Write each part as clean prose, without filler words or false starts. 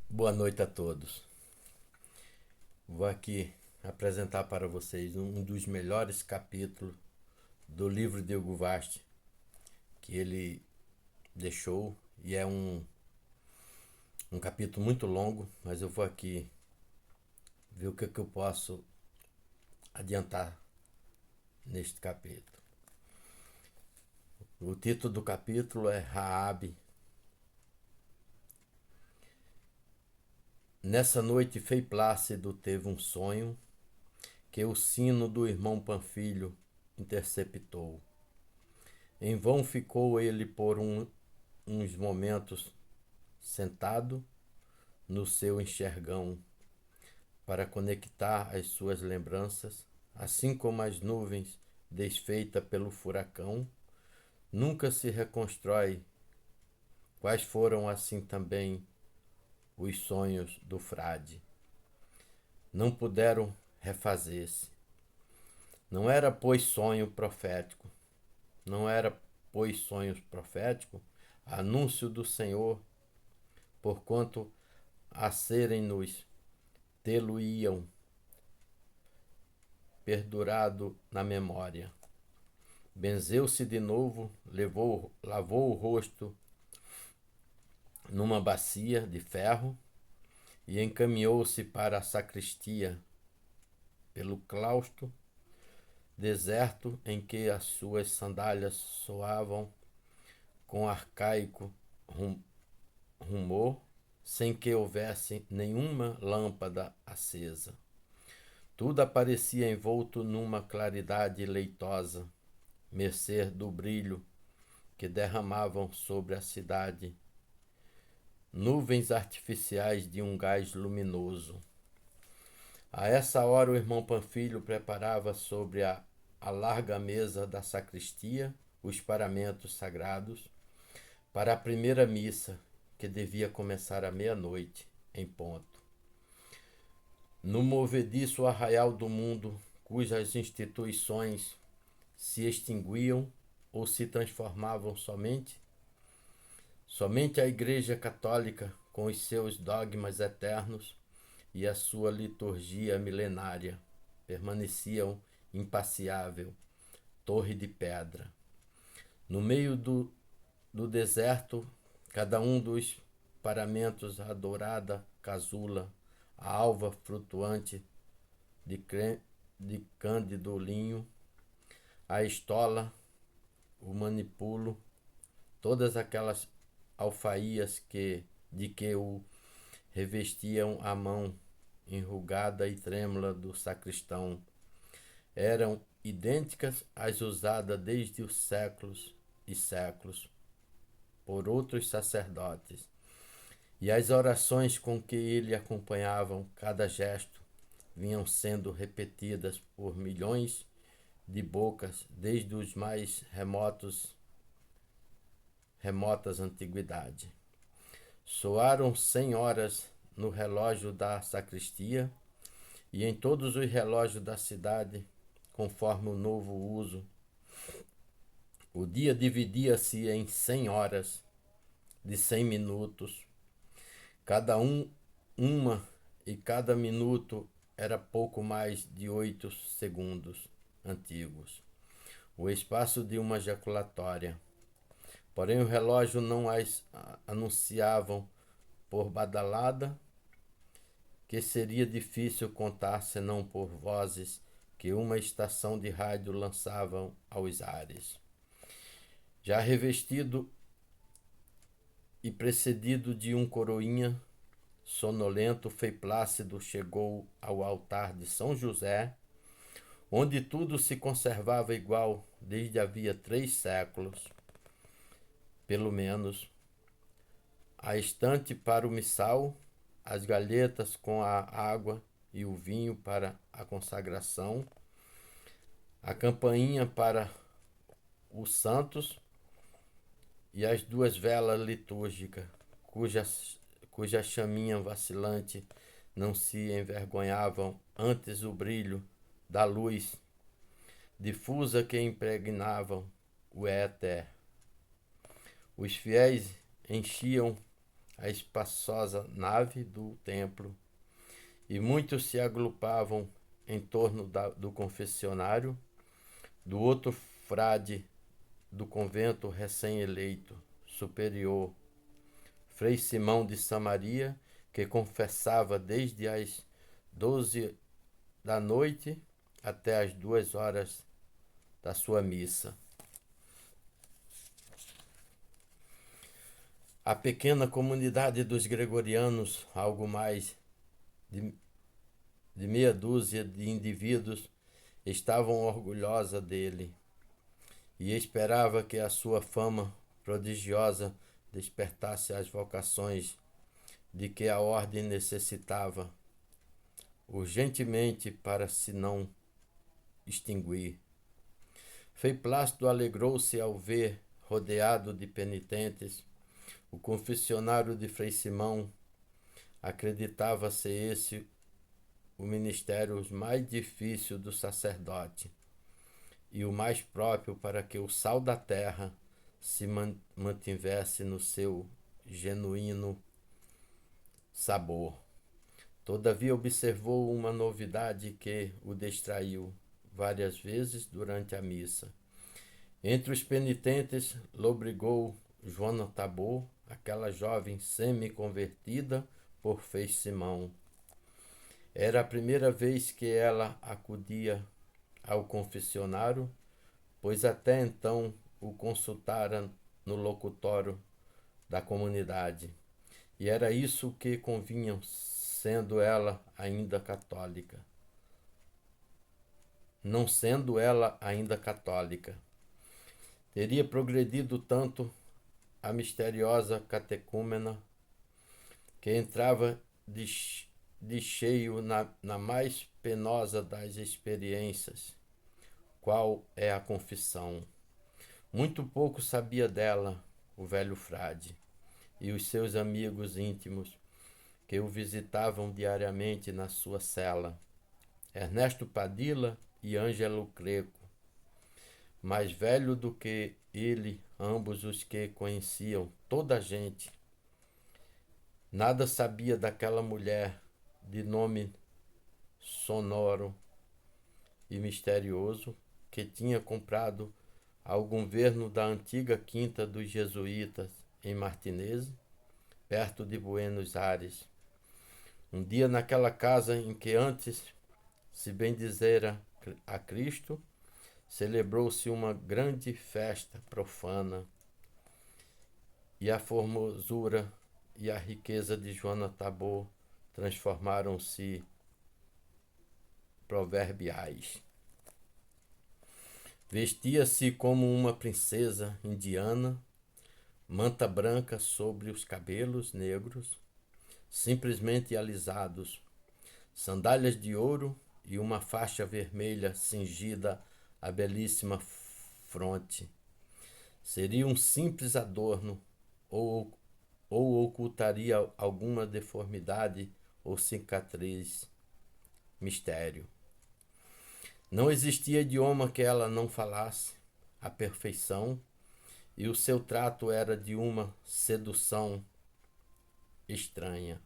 Boa noite a todos. Vou aqui apresentar para vocês um dos melhores capítulos do livro de Hugo Vast que ele deixou, e é um capítulo muito longo, mas eu vou aqui ver o que eu posso adiantar neste capítulo. O título do capítulo é Raabe. Nessa noite Frei Plácido teve um sonho que o sino do irmão Panfilho interceptou. Em vão ficou ele por uns momentos sentado no seu enxergão para conectar as suas lembranças, assim como as nuvens desfeitas pelo furacão, nunca se reconstrói. Quais foram assim também os sonhos do frade? Não puderam refazer-se. Não era, pois, sonho profético. Não era, pois, sonhos profético, anúncio do Senhor, porquanto a serem-nos tê-lo-iam perdurado na memória. Benzeu-se de novo, lavou o rosto numa bacia de ferro e encaminhou-se para a sacristia, pelo claustro deserto em que as suas sandálias soavam com arcaico rumor, sem que houvesse nenhuma lâmpada acesa. Tudo aparecia envolto numa claridade leitosa, mercê do brilho que derramavam sobre a cidade nuvens artificiais de um gás luminoso. A essa hora o irmão Panfilho preparava sobre a larga mesa da sacristia os paramentos sagrados para a primeira missa, que devia começar à meia-noite, em ponto. No movediço arraial do mundo, cujas instituições se extinguiam ou se transformavam somente a Igreja Católica, com os seus dogmas eternos e a sua liturgia milenária, permaneciam impaciável, torre de pedra. No meio do deserto, cada um dos paramentos a dourada casula, a alva flutuante de cândido linho, a estola, o manipulo, todas aquelas alfaías de que o revestiam a mão enrugada e trêmula do sacristão, eram idênticas às usadas desde os séculos e séculos por outros sacerdotes, e as orações com que ele acompanhavam cada gesto vinham sendo repetidas por milhões de bocas desde os mais remotas antiguidade. Soaram 100 horas no relógio da sacristia e em todos os relógios da cidade, conforme o novo uso. O dia dividia-se em 100 horas de 100 minutos, cada uma, e cada minuto era pouco mais de 8 segundos antigos, o espaço de uma ejaculatória. Porém, o relógio não as anunciavam por badalada, que seria difícil contar senão por vozes que uma estação de rádio lançava aos ares. Já revestido e precedido de um coroinha sonolento, Frei Plácido chegou ao altar de São José, onde tudo se conservava igual desde havia 3 séculos, pelo menos. A estante para o missal, as galhetas com a água e o vinho para a consagração, a campainha para os santos e as 2 velas litúrgicas, cuja chaminha vacilante não se envergonhavam antes o brilho da luz difusa que impregnavam o éter. Os fiéis enchiam a espaçosa nave do templo, e muitos se agrupavam em torno do confessionário, do outro frade do convento recém-eleito, superior, Frei Simão de Samaria, que confessava desde as 12 da noite até as 2 horas da sua missa. A pequena comunidade dos gregorianos, algo mais de meia dúzia de indivíduos, estavam orgulhosa dele e esperava que a sua fama prodigiosa despertasse as vocações de que a ordem necessitava urgentemente para se não extinguir. Frei Plácido alegrou-se ao ver, rodeado de penitentes, o confessionário de Frei Simão. Acreditava ser esse o ministério mais difícil do sacerdote e o mais próprio para que o sal da terra se mantivesse no seu genuíno sabor. Todavia observou uma novidade que o distraiu várias vezes durante a missa. Entre os penitentes, lobrigou Joana Tabor, aquela jovem semi-convertida por Frei Simão. Era a primeira vez que ela acudia ao confessionário, pois até então o consultara no locutório da comunidade. E era isso que convinha, sendo ela ainda católica. Não sendo ela ainda católica, teria progredido tanto a misteriosa catecúmena que entrava de cheio na mais penosa das experiências, qual é a confissão. Muito pouco sabia dela o velho frade e os seus amigos íntimos que o visitavam diariamente na sua cela, Ernesto Padilla e Ângelo Greco. Mais velho do que ele, ambos os que conheciam toda a gente, nada sabia daquela mulher de nome sonoro e misterioso que tinha comprado ao governo da antiga quinta dos jesuítas em Martinez, perto de Buenos Aires. Um dia naquela casa em que antes se bendizera a Cristo, celebrou-se uma grande festa profana, e a formosura e a riqueza de Joana Tabor transformaram-se proverbiais. Vestia-se como uma princesa indiana, manta branca sobre os cabelos negros, simplesmente alisados, sandálias de ouro e uma faixa vermelha cingida à belíssima fronte. Seria um simples adorno ou ocultaria alguma deformidade ou cicatriz, mistério. Não existia idioma que ela não falasse à perfeição, e o seu trato era de uma sedução estranha.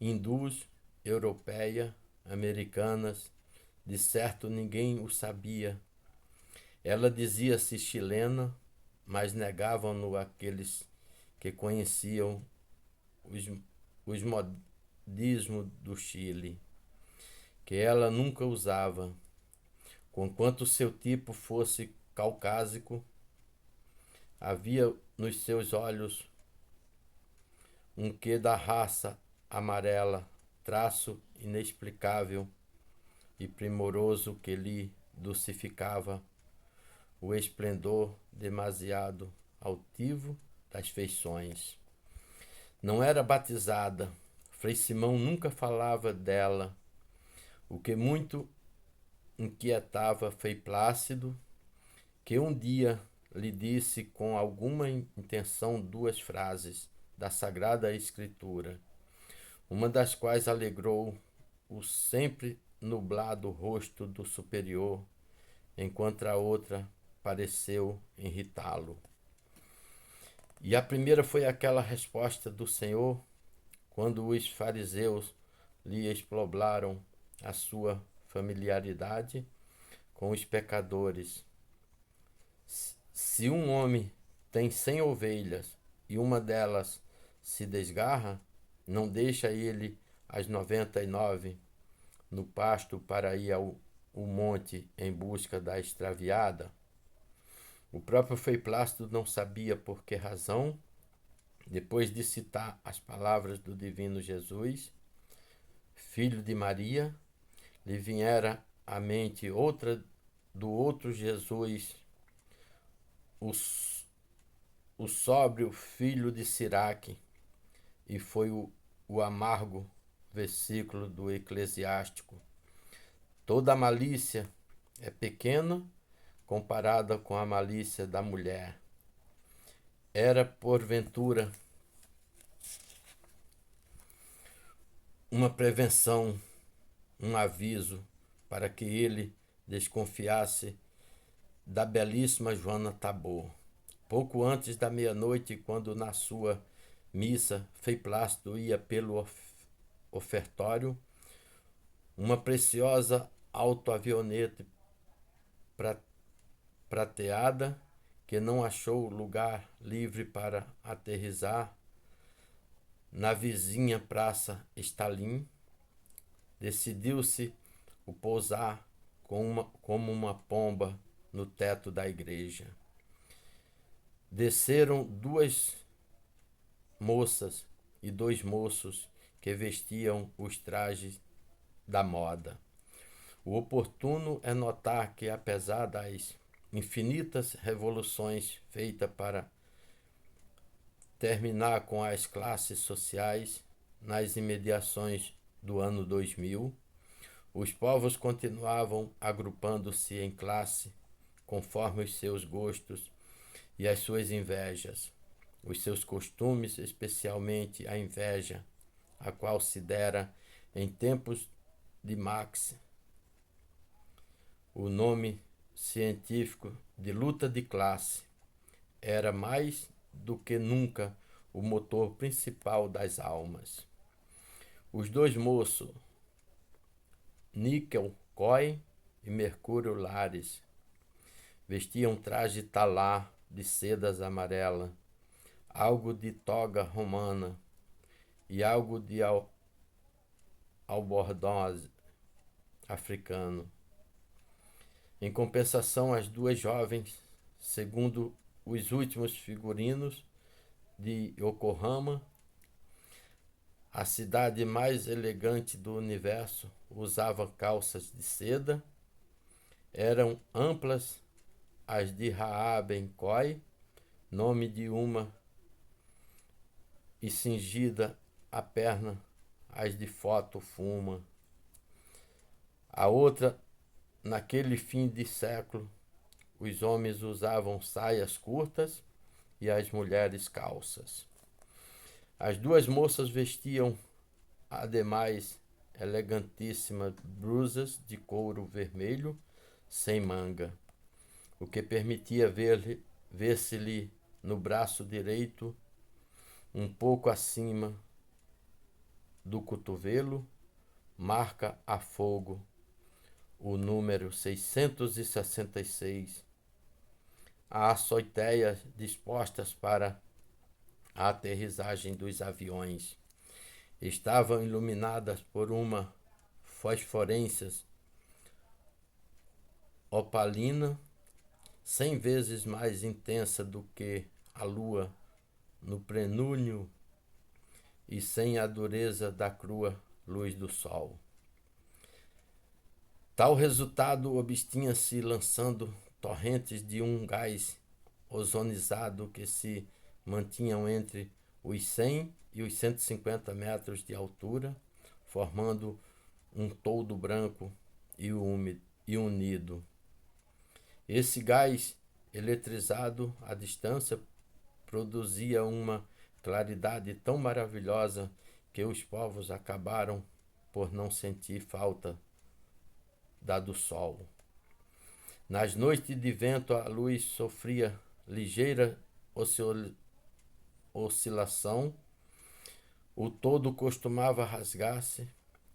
Hindus, europeia, americanas, de certo ninguém o sabia. Ela dizia-se chilena, mas negavam-no aqueles que conheciam os modismos do Chile, que ela nunca usava. Conquanto seu tipo fosse caucásico, havia nos seus olhos um quê da raça amarela, traço inexplicável e primoroso que lhe dulcificava o esplendor demasiado altivo das feições. Não era batizada, Frei Simão nunca falava dela, o que muito inquietava Frei Plácido, que um dia lhe disse com alguma intenção 2 frases da Sagrada Escritura, uma das quais alegrou o sempre nublado rosto do superior, enquanto a outra pareceu irritá-lo. E a primeira foi aquela resposta do Senhor quando os fariseus lhe exprobraram a sua familiaridade com os pecadores. Se um homem tem 100 ovelhas e uma delas se desgarra, não deixa ele as 99 no pasto para ir ao monte em busca da extraviada? O próprio Frei Plácido não sabia por que razão, depois de citar as palavras do divino Jesus, filho de Maria, lhe viera à mente outra do outro Jesus, o sóbrio filho de Siraque, e foi o amargo versículo do Eclesiástico. Toda malícia é pequena comparada com a malícia da mulher. Era, porventura, uma prevenção, um aviso para que ele desconfiasse da belíssima Joana Tabor. Pouco antes da meia-noite, quando na sua missa Frei Plácido ia pelo ofertório, uma preciosa autoavionete prateada, que não achou lugar livre para aterrissar na vizinha Praça Stalin, decidiu-se o pousar como uma pomba no teto da igreja. Desceram duas moças e dois moços que vestiam os trajes da moda. O oportuno é notar que, apesar das infinitas revoluções feitas para terminar com as classes sociais nas imediações do ano 2000, os povos continuavam agrupando-se em classe conforme os seus gostos e as suas invejas, os seus costumes, especialmente a inveja, a qual se dera em tempos de Marx o nome científico de luta de classe, era mais do que nunca o motor principal das almas. Os dois moços, Níquel Coy e Mercúrio Lares, vestiam traje talar de sedas amarela, algo de toga romana e algo de albornoz africano. Em compensação, as duas jovens, segundo os últimos figurinos de Yokohama, a cidade mais elegante do universo, usavam calças de seda, eram amplas as de Raaben Coy, nome de uma, e cingida a perna as de Foto Fuma. A outra, naquele fim de século, os homens usavam saias curtas e as mulheres calças. As duas moças vestiam, ademais, elegantíssimas blusas de couro vermelho sem manga, o que permitia ver-se-lhe no braço direito, um pouco acima do cotovelo, marca a fogo, o número 666, a açoiteias dispostas para a aterrissagem dos aviões. Estavam iluminadas por uma fosforência opalina 100 vezes mais intensa do que a lua no prenúnio e sem a dureza da crua luz do sol. Tal resultado obtinha-se lançando torrentes de um gás ozonizado que se mantinham entre os 100 e os 150 metros de altura, formando um toldo branco e úmido e unido. Esse gás eletrizado à distância produzia uma claridade tão maravilhosa que os povos acabaram por não sentir falta da do sol. Nas noites de vento, a luz sofria ligeira oscilação, o todo costumava rasgar-se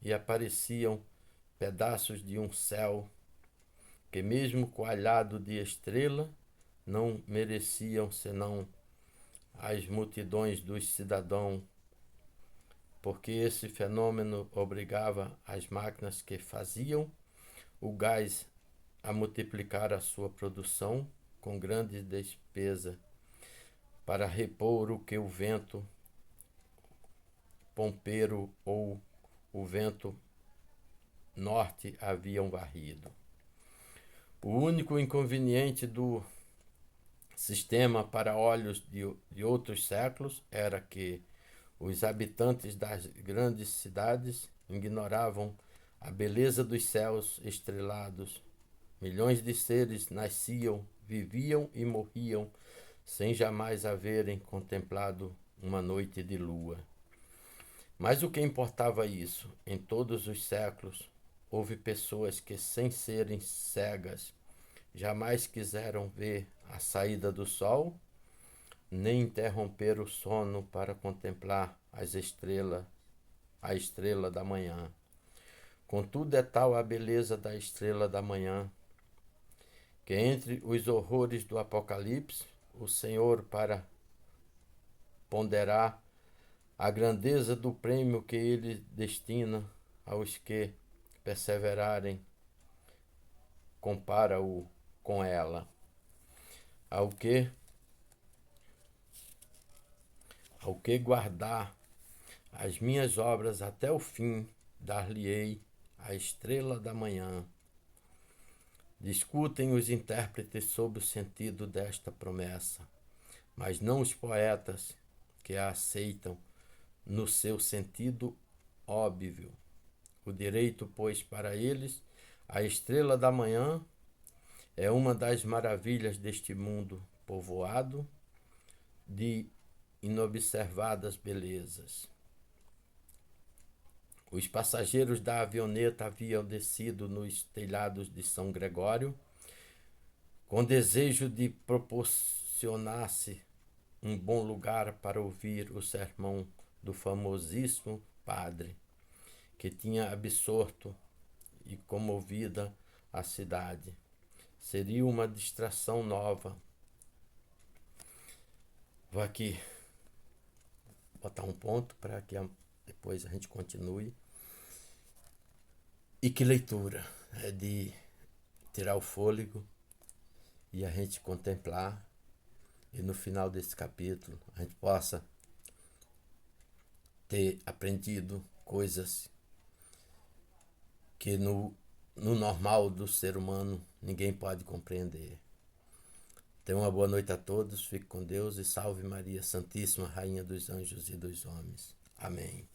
e apareciam pedaços de um céu que, mesmo coalhado de estrela, não mereciam senão as multidões dos cidadãos, porque esse fenômeno obrigava as máquinas que faziam o gás a multiplicar a sua produção com grande despesa para repor o que o vento pompeiro ou o vento norte haviam varrido. O único inconveniente do sistema para olhos de outros séculos era que os habitantes das grandes cidades ignoravam a beleza dos céus estrelados. Milhões de seres nasciam, viviam e morriam sem jamais haverem contemplado uma noite de lua. Mas o que importava isso? Em todos os séculos, houve pessoas que, sem serem cegas, jamais quiseram ver a saída do sol, nem interromper o sono para contemplar a estrela da manhã. Contudo, é tal a beleza da estrela da manhã, que entre os horrores do Apocalipse, o Senhor, para ponderar a grandeza do prêmio que ele destina aos que perseverarem, compara-o com ela. Ao que guardar as minhas obras até o fim, dar-lhe-ei a estrela da manhã. Discutem os intérpretes sobre o sentido desta promessa, mas não os poetas que a aceitam no seu sentido óbvio. O direito, pois, para eles, a estrela da manhã é uma das maravilhas deste mundo povoado de inobservadas belezas. Os passageiros da avioneta haviam descido nos telhados de São Gregório, com desejo de proporcionar-se um bom lugar para ouvir o sermão do famosíssimo padre, que tinha absorto e comovida a cidade. Seria uma distração nova. Vou aqui botar um ponto para que depois a gente continue. E que leitura! É de tirar o fôlego e a gente contemplar, e no final desse capítulo a gente possa ter aprendido coisas que no normal do ser humano ninguém pode compreender. Tenham uma boa noite a todos, fique com Deus e salve Maria Santíssima, Rainha dos Anjos e dos Homens. Amém.